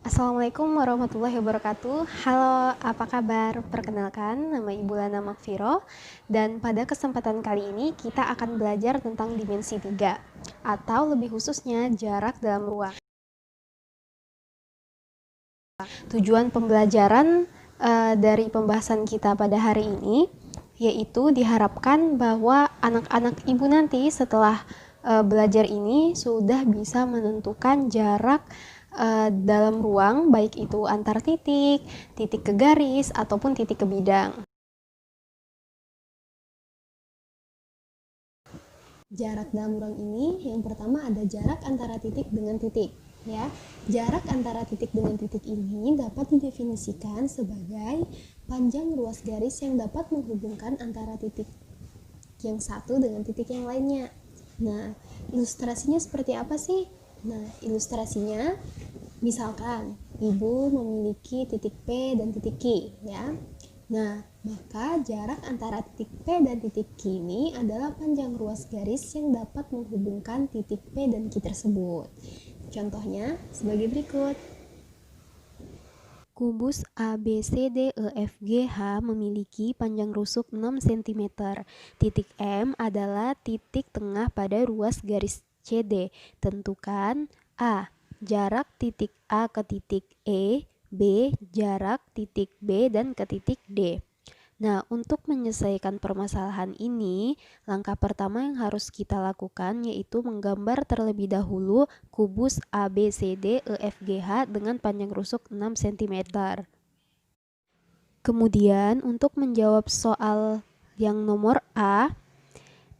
Assalamualaikum warahmatullahi wabarakatuh. Halo, apa kabar? Perkenalkan, nama Ibu Lana Makfiro. Dan pada kesempatan kali ini kita akan belajar tentang dimensi 3, atau lebih khususnya jarak dalam ruang. Tujuan pembelajaran dari pembahasan kita pada hari ini yaitu diharapkan bahwa anak-anak ibu nanti setelah belajar ini sudah bisa menentukan jarak dalam ruang, baik itu antar titik, titik ke garis, ataupun titik ke bidang. Jarak dalam ruang ini yang pertama ada jarak antara titik dengan titik. Ya, jarak antara titik dengan titik ini dapat didefinisikan sebagai panjang ruas garis yang dapat menghubungkan antara titik yang satu dengan titik yang lainnya. Nah, ilustrasinya seperti apa sih? Nah, ilustrasinya misalkan ibu memiliki titik P dan titik Q, ya. Nah, maka jarak antara titik P dan titik Q ini adalah panjang ruas garis yang dapat menghubungkan titik P dan Q tersebut. Contohnya sebagai berikut. Kubus ABCDEFGH memiliki panjang rusuk 6 cm. Titik M adalah titik tengah pada ruas garis CD. Tentukan A. Jarak titik A ke titik E, B. Jarak titik B dan ke titik D. Nah, untuk menyelesaikan permasalahan ini, langkah pertama yang harus kita lakukan yaitu menggambar terlebih dahulu kubus ABCDEFGH dengan panjang rusuk 6 cm. Kemudian, untuk menjawab soal yang nomor A,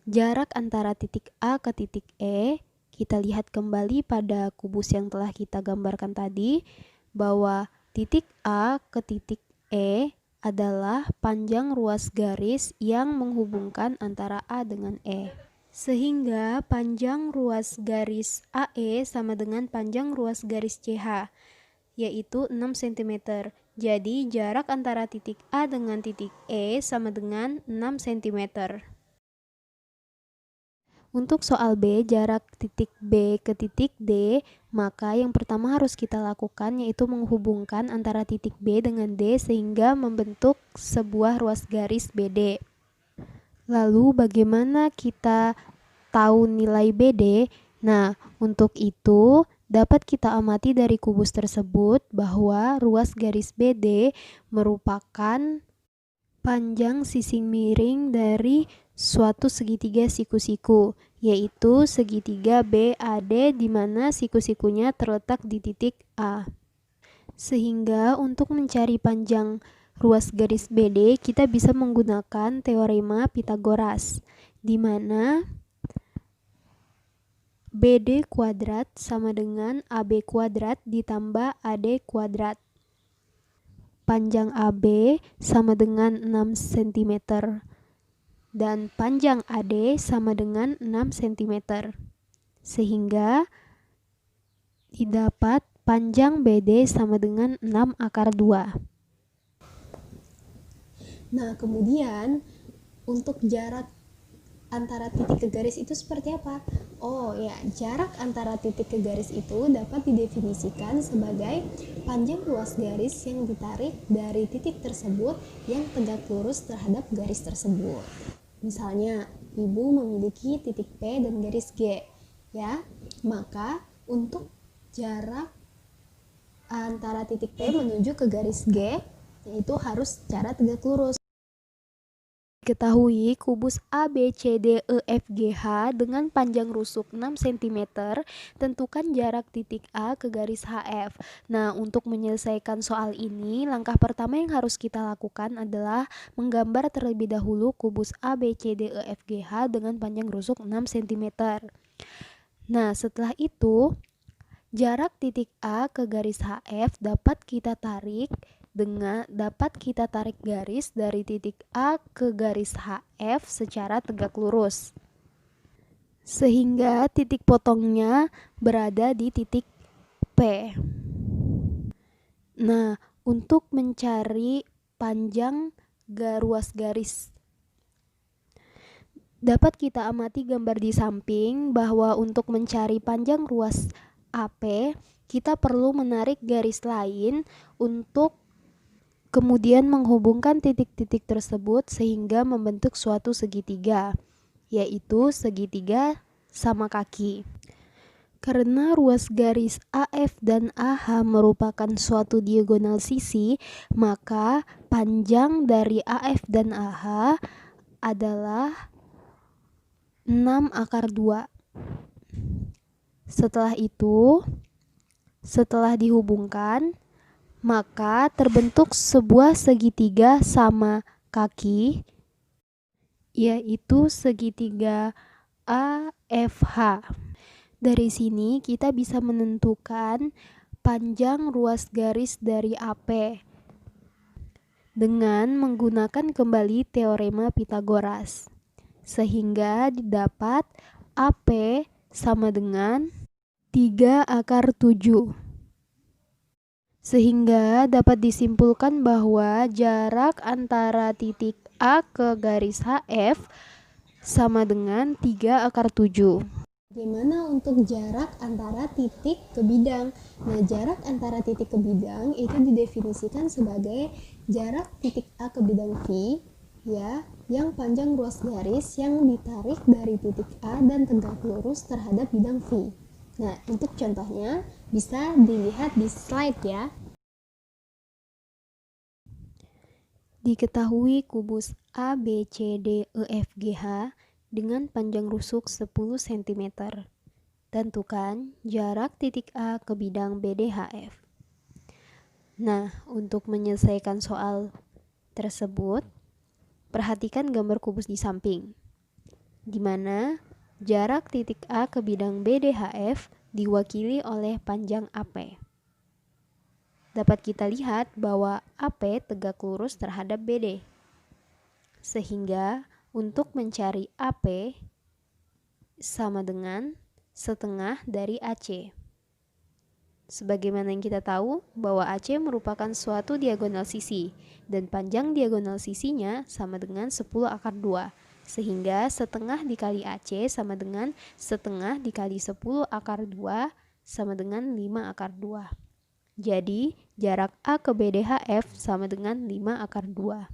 jarak antara titik A ke titik E, kita lihat kembali pada kubus yang telah kita gambarkan tadi, bahwa titik A ke titik E adalah panjang ruas garis yang menghubungkan antara A dengan E. Sehingga panjang ruas garis AE sama dengan panjang ruas garis CH, yaitu 6 cm. Jadi jarak antara titik A dengan titik E sama dengan 6 cm. Untuk soal B, jarak titik B ke titik D, maka yang pertama harus kita lakukan yaitu menghubungkan antara titik B dengan D sehingga membentuk sebuah ruas garis BD. Lalu bagaimana kita tahu nilai BD? Nah, untuk itu dapat kita amati dari kubus tersebut bahwa ruas garis BD merupakan panjang sising miring dari suatu segitiga siku-siku, yaitu segitiga BAD di mana siku-sikunya terletak di titik A. Sehingga untuk mencari panjang ruas garis BD, kita bisa menggunakan teorema Pythagoras, di mana BD kuadrat sama dengan AB kuadrat ditambah AD kuadrat. Panjang AB sama dengan 6 cm dan panjang AD sama dengan 6 cm. Sehingga didapat panjang BD sama dengan 6 akar 2. Nah, kemudian untuk jarak antara titik ke garis itu seperti apa? Oh ya, jarak antara titik ke garis itu dapat didefinisikan sebagai panjang ruas garis yang ditarik dari titik tersebut yang tegak lurus terhadap garis tersebut. Misalnya, ibu memiliki titik P dan garis G, ya. Maka untuk jarak antara titik P menuju ke garis G itu harus secara tegak lurus. Diketahui kubus ABCDEFGH dengan panjang rusuk 6 cm, tentukan jarak titik A ke garis HF. Nah, untuk menyelesaikan soal ini, langkah pertama yang harus kita lakukan adalah menggambar terlebih dahulu kubus ABCDEFGH dengan panjang rusuk 6 cm. Nah, setelah itu, jarak titik A ke garis HF dapat kita tarik garis dari titik A ke garis HF secara tegak lurus, sehingga titik potongnya berada di titik P. Nah, untuk mencari panjang ruas garis, dapat kita amati gambar di samping bahwa untuk mencari panjang ruas AP, kita perlu menarik garis lain untuk kemudian menghubungkan titik-titik tersebut sehingga membentuk suatu segitiga, yaitu segitiga sama kaki. Karena ruas garis AF dan AH merupakan suatu diagonal sisi, maka panjang dari AF dan AH adalah 6/2. Setelah itu, setelah dihubungkan, maka terbentuk sebuah segitiga sama kaki, yaitu segitiga AFH. Dari sini kita bisa menentukan panjang ruas garis dari AP dengan menggunakan kembali teorema Pythagoras, sehingga didapat AP sama dengan 3/7. Sehingga dapat disimpulkan bahwa jarak antara titik A ke garis HF sama dengan 3/7. Bagaimana untuk jarak antara titik ke bidang? Nah, jarak antara titik ke bidang itu didefinisikan sebagai jarak titik A ke bidang V, ya, yang panjang ruas garis yang ditarik dari titik A dan tegak lurus terhadap bidang V. Nah, untuk contohnya bisa dilihat di slide ya. Diketahui kubus A, B, C, D, E, F, G, H dengan panjang rusuk 10 cm. Tentukan jarak titik A ke bidang BDHF. Nah, untuk menyelesaikan soal tersebut, perhatikan gambar kubus di samping, di mana jarak titik A ke bidang BDHF diwakili oleh panjang AP. Dapat kita lihat bahwa AP tegak lurus terhadap BD. Sehingga untuk mencari AP sama dengan setengah dari AC. Sebagaimana yang kita tahu bahwa AC merupakan suatu diagonal sisi dan panjang diagonal sisinya sama dengan 10/2. Sehingga setengah dikali AC sama dengan setengah dikali 10/2 sama dengan 5/2. Jadi jarak A ke BDHF sama dengan 5/2.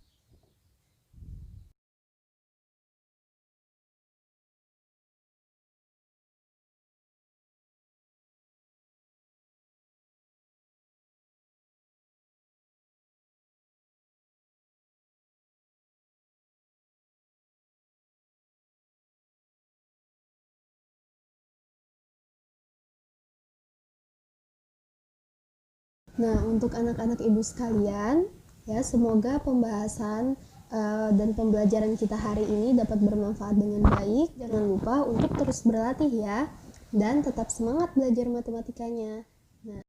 Nah, untuk anak-anak ibu sekalian, ya, semoga pembahasan dan pembelajaran kita hari ini dapat bermanfaat dengan baik. Jangan lupa untuk terus berlatih ya, dan tetap semangat belajar matematikanya. Nah,